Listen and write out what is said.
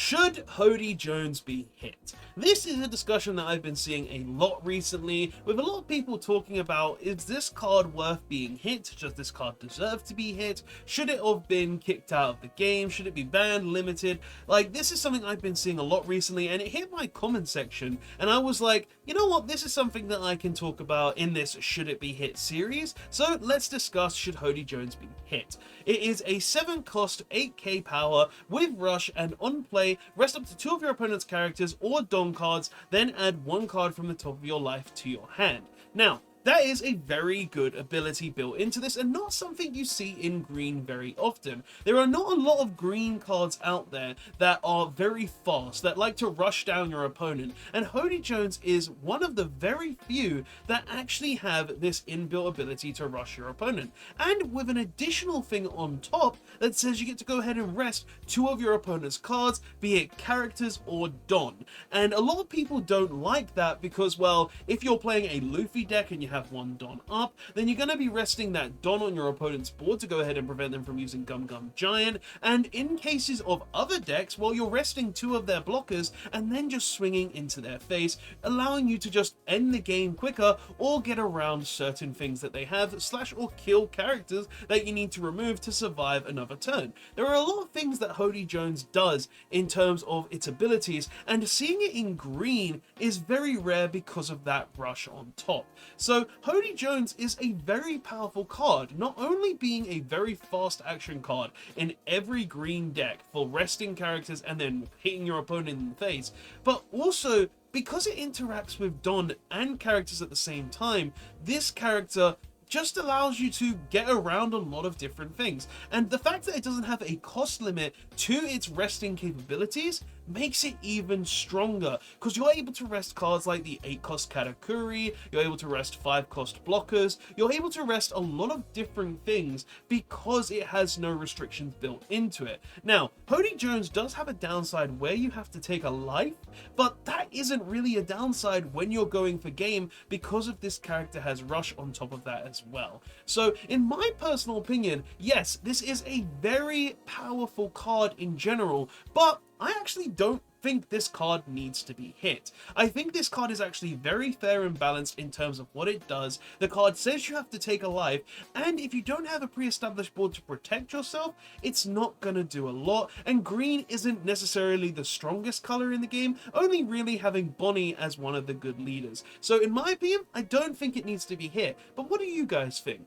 Should Hody Jones be hit? This is a discussion that I've been seeing a lot recently, with a lot of people talking about, is this card worth being hit? Does this card deserve to be hit? Should it have been kicked out of the game? Should it be banned, limited? Like, this is something I've been seeing a lot recently, and it hit my comment section, and I was like, you know what, this is something that I can talk about in this Should It Be Hit series, so let's discuss should Hody Jones be hit. It is a 7 cost, 8k power, with rush, and on play, rest up to 2 of your opponent's characters or Don cards, then add 1 card from the top of your life to your hand. Now, that is a very good ability built into this, and not something you see in green very often. There are not a lot of green cards out there that are very fast, that like to rush down your opponent, and Hody Jones is one of the very few that actually have this inbuilt ability to rush your opponent, and with an additional thing on top that says you get to go ahead and rest 2 of your opponent's cards, be it characters or Don. And a lot of people don't like that because, well, if you're playing a Luffy deck and you have 1 Don up, then you're going to be resting that Don on your opponent's board to go ahead and prevent them from using Gum Gum Giant, and in cases of other decks, well, you're resting 2 of their blockers and then just swinging into their face, allowing you to just end the game quicker or get around certain things that they have, slash or kill characters that you need to remove to survive another turn. There are a lot of things that Hody Jones does in terms of its abilities, and seeing it in green is very rare because of that rush on top. So Hody Jones is a very powerful card, not only being a very fast action card in every green deck for resting characters and then hitting your opponent in the face, but also because it interacts with Don and characters at the same time, this character just allows you to get around a lot of different things. And the fact that it doesn't have a cost limit to its resting capabilities makes it even stronger, because you're able to rest cards like the 8 cost Katakuri, you're able to rest 5 cost blockers, you're able to rest a lot of different things because it has no restrictions built into it. Now, Hody Jones does have a downside where you have to take a life, but that isn't really a downside when you're going for game because of this character has rush on top of that as well. So in my personal opinion, yes, this is a very powerful card in general, but I actually don't think this card needs to be hit. I think this card is actually very fair and balanced in terms of what it does. The card says you have to take a life, and if you don't have a pre-established board to protect yourself, it's not gonna do a lot, and green isn't necessarily the strongest color in the game, only really having Bonnie as one of the good leaders. So in my opinion, I don't think it needs to be hit, but what do you guys think?